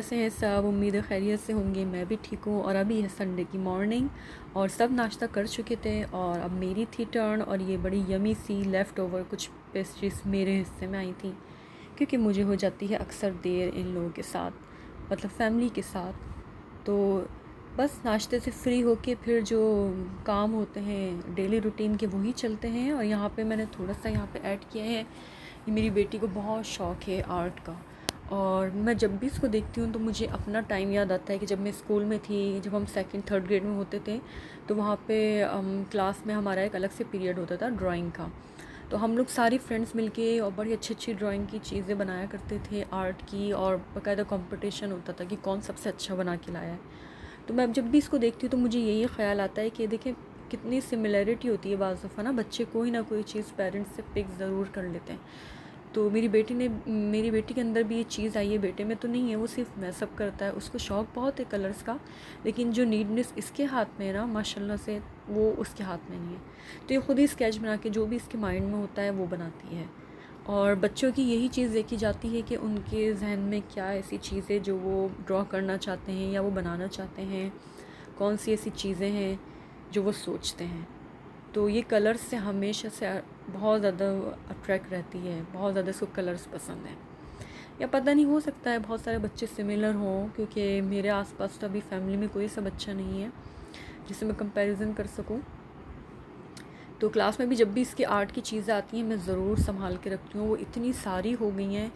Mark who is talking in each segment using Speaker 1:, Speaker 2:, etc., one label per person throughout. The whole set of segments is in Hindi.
Speaker 1: कैसे हैं सब? उम्मीद है खैरियत से होंगे। मैं भी ठीक हूँ। और अभी है संडे की मॉर्निंग और सब नाश्ता कर चुके थे और अब मेरी थी टर्न। और ये बड़ी यमी सी लेफ़्ट ओवर कुछ पेस्ट्रीज़ मेरे हिस्से में आई थी, क्योंकि मुझे हो जाती है अक्सर देर इन लोगों के साथ, मतलब फ़ैमिली के साथ। तो बस नाश्ते से फ्री होके फिर जो काम होते हैं डेली रूटीन के वही चलते हैं। और यहाँ पे मैंने थोड़ा सा यहाँ पे ऐड किया है, ये मेरी बेटी को बहुत शौक़ है आर्ट का। और मैं जब भी इसको देखती हूँ तो मुझे अपना टाइम याद आता है कि जब मैं स्कूल में थी, जब हम सेकंड थर्ड ग्रेड में होते थे, तो वहाँ पे क्लास में हमारा एक अलग से पीरियड होता था ड्राइंग का। तो हम लोग सारी फ्रेंड्स मिलके और बड़ी अच्छी अच्छी ड्राइंग की चीज़ें बनाया करते थे आर्ट की, और बाकायदा कंपटीशन होता था कि कौन सबसे अच्छा बना के लाया है। तो मैं जब भी इसको देखती हूँ तो मुझे यही ख्याल आता है कि देखें कितनी सिमिलरिटी होती है बाज़ दफ़ा ना, बच्चे कोई ना कोई चीज़ पेरेंट्स से पिक ज़रूर कर लेते हैं। तो मेरी बेटी के अंदर भी ये चीज़ आई है, बेटे में तो नहीं है, वो सिर्फ मैसअप करता है, उसको शौक़ बहुत है कलर्स का, लेकिन जो नीटनेस इसके हाथ में है ना माशाल्लाह से, वो उसके हाथ में नहीं है। तो ये ख़ुद ही स्केच बना के जो भी इसके माइंड में होता है वो बनाती है। और बच्चों की यही चीज़ देखी जाती है कि उनके जहन में क्या ऐसी चीज़ें जो वो ड्रॉ करना चाहते हैं या वो बनाना चाहते हैं, कौन सी ऐसी चीज़ें हैं जो वो सोचते हैं। तो ये कलर्स से हमेशा से बहुत ज़्यादा अट्रैक्ट रहती है, बहुत ज़्यादा इसको कलर्स पसंद है। या पता नहीं, हो सकता है बहुत सारे बच्चे सिमिलर हों, क्योंकि मेरे आसपास तो अभी फैमिली में कोई ऐसा बच्चा नहीं है जिससे मैं कंपैरिजन कर सकूं। तो क्लास में भी जब भी इसकी आर्ट की चीज़ें आती हैं मैं ज़रूर संभाल के रखती हूँ। वो इतनी सारी हो गई हैं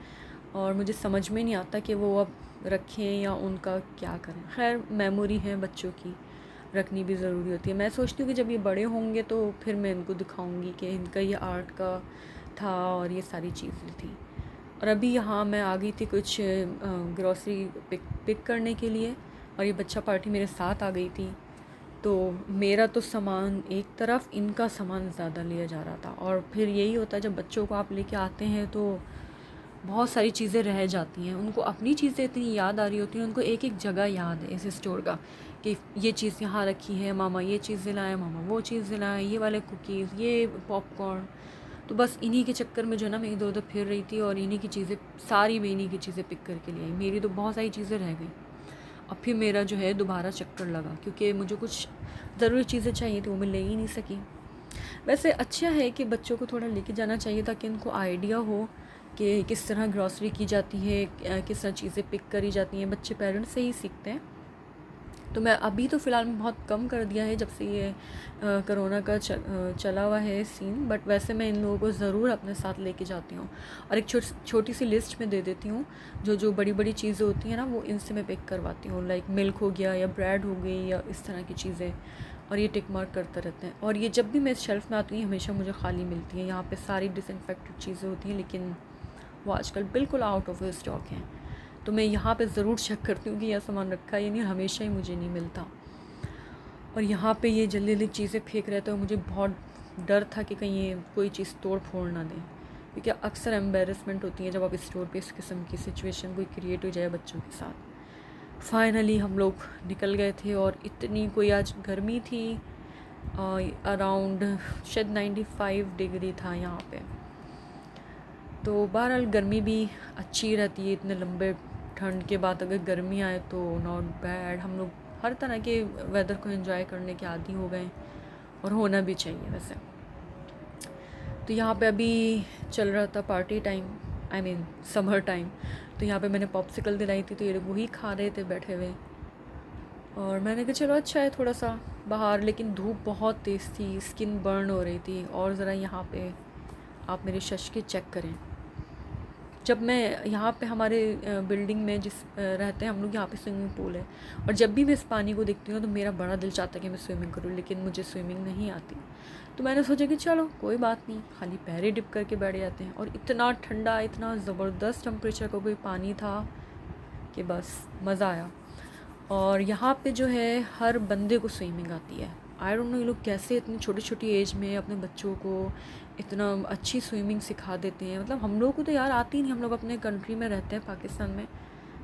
Speaker 1: और मुझे समझ में नहीं आता कि वो अब रखें या उनका क्या करें। खैर, मेमोरी है बच्चों की, रखनी भी ज़रूरी होती है। मैं सोचती हूँ कि जब ये बड़े होंगे तो फिर मैं इनको दिखाऊंगी कि इनका ये आर्ट का था और ये सारी चीज़ें थी। और अभी यहाँ मैं आ गई थी कुछ ग्रॉसरी पिक करने के लिए, और ये बच्चा पार्टी मेरे साथ आ गई थी। तो मेरा तो सामान एक तरफ, इनका सामान ज़्यादा लिया जा रहा था। और फिर यही होता है जब बच्चों को आप लेके आते हैं तो बहुत सारी चीज़ें रह जाती हैं, उनको अपनी चीज़ें इतनी याद आ रही होती हैं, उनको एक एक जगह याद है इस स्टोर का कि ये चीज़ यहाँ रखी है, मामा ये चीज़ दिलाए, मामा वो चीज़ दिलाए, ये वाले कुकीज़, ये पॉपकॉर्न। तो बस इन्हीं के चक्कर में जो ना मैं इधर उधर फिर रही थी और इन्हीं की चीज़ें सारी मैं इन्हीं की चीज़ें पिक करके ले आई। मेरी तो बहुत सारी चीज़ें रह गई। अब फिर मेरा जो है दोबारा चक्कर लगा, क्योंकि मुझे कुछ ज़रूरी चीज़ें चाहिए थी, वो मैं ले ही नहीं सकी। वैसे अच्छा है कि बच्चों को थोड़ा लेके जाना चाहिए ताकि उनको आइडिया हो कि किस तरह ग्रॉसरी की जाती है, किस तरह चीज़ें पिक करी जाती हैं। बच्चे पेरेंट्स से ही सीखते हैं। तो मैं अभी तो फ़िलहाल में बहुत कम कर दिया है जब से ये कोरोना का चला हुआ है सीन, बट वैसे मैं इन लोगों को ज़रूर अपने साथ लेके जाती हूँ और एक छोटी सी लिस्ट में दे देती हूँ। जो बड़ी बड़ी चीज़ें होती हैं ना वो इनसे मैं पिक करवाती हूँ, लाइक मिल्क हो गया या ब्रेड हो गई या इस तरह की चीज़ें, और ये टिक मार्क करते रहते हैं। और ये जब भी मैं इस शेल्फ़ में आती हूँ हमेशा मुझे खाली मिलती है। यहाँ पर सारी डिसइंफेक्टेड चीज़ें होती हैं, लेकिन वो आजकल बिल्कुल आउट ऑफ स्टॉक हैं। तो मैं यहाँ पे ज़रूर चेक करती हूँ कि यह सामान रखा है या नहीं, हमेशा ही मुझे नहीं मिलता। और यहाँ पे ये जल्दी जल्दी चीज़ें फेंक रहे थे और मुझे बहुत डर था कि कहीं ये कोई चीज़ तोड़ फोड़ ना दें, क्योंकि अक्सर एम्बेरसमेंट होती है जब आप स्टोर पे इस किस्म की सिचुएशन कोई क्रिएट हो जाए बच्चों के साथ। फाइनली हम लोग निकल गए थे और इतनी कोई आज गर्मी थी, अराउंड शायद 95 डिग्री था यहाँ पे। तो बहरहाल गर्मी भी अच्छी रहती है, इतने लंबे ठंड के बाद अगर गर्मी आए तो नॉट बैड। हम लोग हर तरह के वेदर को एंजॉय करने के आदी हो गए और होना भी चाहिए वैसे। तो यहाँ पे अभी चल रहा था party time, I mean summer time. तो यहाँ पे मैंने पॉप्सिकल दिलाई थी, तो ये लोग वही खा रहे थे बैठे हुए। और मैंने कहा चलो अच्छा है थोड़ा सा बाहर, लेकिन धूप बहुत तेज़ थी, स्किन बर्न हो रही थी। और ज़रा यहाँ पे आप मेरे शश के चेक करें, जब मैं यहाँ पे हमारे बिल्डिंग में जिस रहते हैं हम लोग, यहाँ पे स्विमिंग पूल है, और जब भी मैं इस पानी को देखती हूँ तो मेरा बड़ा दिल चाहता है कि मैं स्विमिंग करूँ, लेकिन मुझे स्विमिंग नहीं आती। तो मैंने सोचा कि चलो कोई बात नहीं, खाली पैर ही डिप करके बैठ जाते हैं। और इतना ठंडा, इतना ज़बरदस्त टेम्परेचर का कोई पानी था कि बस मज़ा आया। और यहाँ पे जो है हर बंदे को स्विमिंग आती है। आई डोंट नो ये लोग कैसे इतनी छोटी छोटी एज में अपने बच्चों को इतना अच्छी स्विमिंग सिखा देते हैं। मतलब हम लोग को तो यार आती नहीं, हम लोग अपने कंट्री में रहते हैं पाकिस्तान में,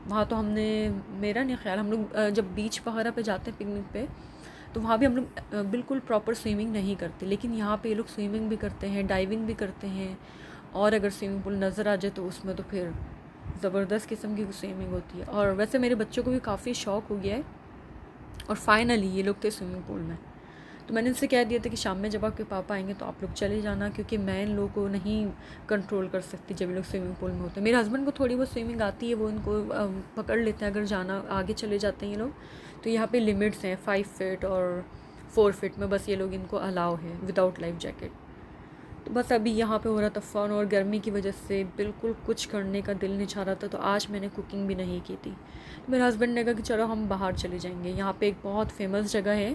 Speaker 1: वहाँ तो हमने, मेरा नहीं ख्याल, हम लोग जब बीच वगैरह पे जाते हैं पिकनिक पे तो वहाँ भी हम लोग बिल्कुल प्रॉपर स्विमिंग नहीं करते, लेकिन यहाँ पे ये लोग स्विमिंग भी करते हैं, डाइविंग भी करते हैं। और अगर स्विमिंग पूल नज़र आ जाए तो उसमें तो फिर ज़बरदस्त किस्म की स्विमिंग होती है। और वैसे मेरे बच्चों को भी काफ़ी शौक़ हो गया है और फाइनली ये लोग थे स्विमिंग पूल में। तो मैंने उनसे कह दिया था कि शाम में जब आपके पापा आएंगे तो आप लोग चले जाना, क्योंकि मैं इन लोगों को नहीं कंट्रोल कर सकती जब ये लोग स्विमिंग पूल में होते हैं। मेरे हस्बैंड को थोड़ी बहुत स्विमिंग आती है, वो इनको पकड़ लेते हैं अगर जाना आगे चले जाते हैं ये लोग। तो यहाँ पे लिमिट्स हैं 5 फीट और 4 फीट में, बस ये लोग इनको अलाउ है विदाउट लाइफ जैकेट। तो बस अभी यहाँ पे हो रहा था फ़न, और गर्मी की वजह से बिल्कुल कुछ करने का दिल नहीं चाह रहा था, तो आज मैंने कुकिंग भी नहीं की थी। तो मेरे हस्बैंड ने कहा कि चलो हम बाहर चले जाएंगे। यहाँ पे एक बहुत फेमस जगह है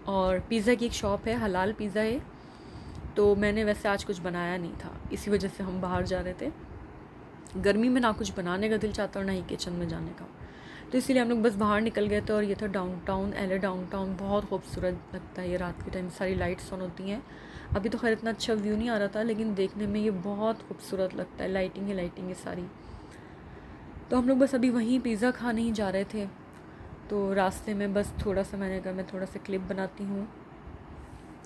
Speaker 1: और पिज़्ज़ा की एक शॉप है, हलाल पिज़्ज़ा है। तो मैंने वैसे आज कुछ बनाया नहीं था, इसी वजह से हम बाहर जा रहे थे। गर्मी में ना कुछ बनाने का दिल चाहता और ना ही किचन में जाने का, तो इसीलिए हम लोग बस बाहर निकल गए थे। और ये था डाउनटाउन LA। डाउनटाउन बहुत खूबसूरत लगता है, ये रात के टाइम सारी लाइट्स ऑन होती हैं। अभी तो खैर इतना अच्छा व्यू नहीं आ रहा था, लेकिन देखने में ये बहुत खूबसूरत लगता है, लाइटिंग है सारी। तो हम लोग बस अभी वहीं पिज़्ज़ा खाने ही जा रहे थे। तो रास्ते में बस थोड़ा सा मैंने कहा मैं थोड़ा सा क्लिप बनाती हूँ।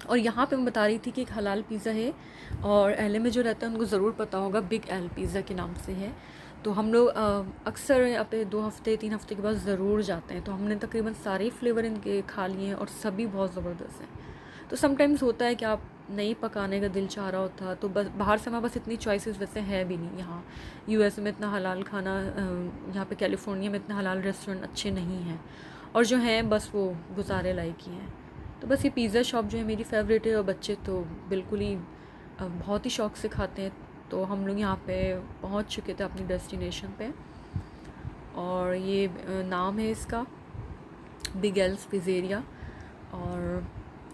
Speaker 1: और यहाँ पे मैं बता रही थी कि एक हलाल पिज़्ज़ा है, और LA में जो रहता है उनको ज़रूर पता होगा, बिग एल पिज़्ज़ा के नाम से है। तो हम लोग अक्सर यहाँ पे 2 हफ्ते 3 हफ्ते के बाद ज़रूर जाते हैं। तो हमने तकरीबन सारे फ्लेवर इनके खा लिए हैं और सभी बहुत ज़बरदस्त हैं। तो समटाइम्स होता है कि आप नहीं पकाने का दिल चाह रहा होता, तो बस बाहर से हमारे पास इतनी चॉइसेस वैसे है भी नहीं। यहाँ US में इतना हलाल खाना, यहाँ पे कैलिफोर्निया में इतने हलाल रेस्टोरेंट अच्छे नहीं हैं, और जो हैं बस वो गुजारे लायक ही हैं। तो बस ये पिज़्ज़ा शॉप जो है मेरी फ़ेवरेट है, और बच्चे तो बिल्कुल ही बहुत ही शौक़ से खाते हैं। तो हम लोग यहाँ पे पहुँच चुके थे अपनी डेस्टिनेशन पे, और ये नाम है इसका बिग एल्स पिज़्ज़ेरिया। और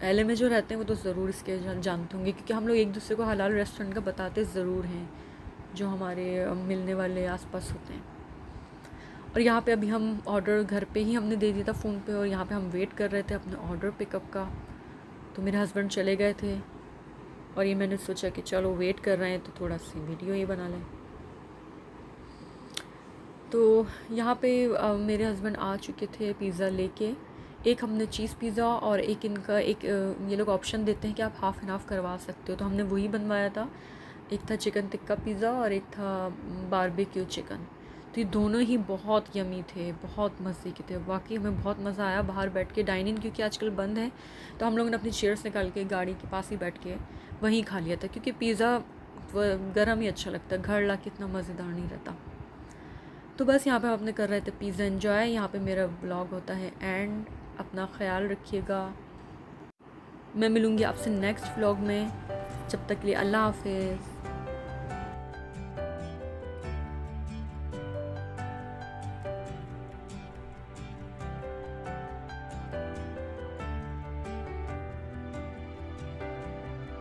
Speaker 1: LA में जो रहते हैं वो तो ज़रूर इसके जानते होंगे, क्योंकि हम लोग एक दूसरे को हलाल रेस्टोरेंट का बताते ज़रूर हैं जो हमारे मिलने वाले आसपास होते हैं। और यहाँ पे अभी हम ऑर्डर घर पे ही हमने दे दिया था फ़ोन पे, और यहाँ पे हम वेट कर रहे थे अपने ऑर्डर पिकअप का। तो मेरे हस्बैंड चले गए थे, और ये मैंने सोचा कि चलो वेट कर रहे हैं तो थोड़ा सी वीडियो ही बना लें। तो यहाँ पे मेरे हस्बैंड आ चुके थे पिज़्ज़ा लेके। एक हमने चीज़ पिज़्ज़ा, और एक इनका ये लोग ऑप्शन देते हैं कि आप हाफ़ एंड हाफ़ करवा सकते हो, तो हमने वही बनवाया था। एक था चिकन टिक्का पिज़्ज़ा और एक था बारबेक्यू चिकन। तो ये दोनों ही बहुत यमी थे, बहुत मज़े के थे। वाकई हमें बहुत मज़ा आया बाहर बैठ के। डाइनिंग क्योंकि आजकल बंद है, तो हम लोगों ने अपनी चेयर्स निकाल के गाड़ी के पास ही बैठ के वहीं खा लिया था, क्योंकि पिज़्ज़ा गर्म ही अच्छा लगता है, घर ला के इतना मज़ेदार नहीं रहता। तो बस यहाँ पे हम अपने कर रहे थे पिज़्ज़ा एंजॉय। यहाँ पे मेरा ब्लॉग होता है एंड। अपना ख्याल रखिएगा। मैं मिलूँगी आपसे नेक्स्ट व्लॉग में। जब तक के लिए अल्लाह हाफ़िज़।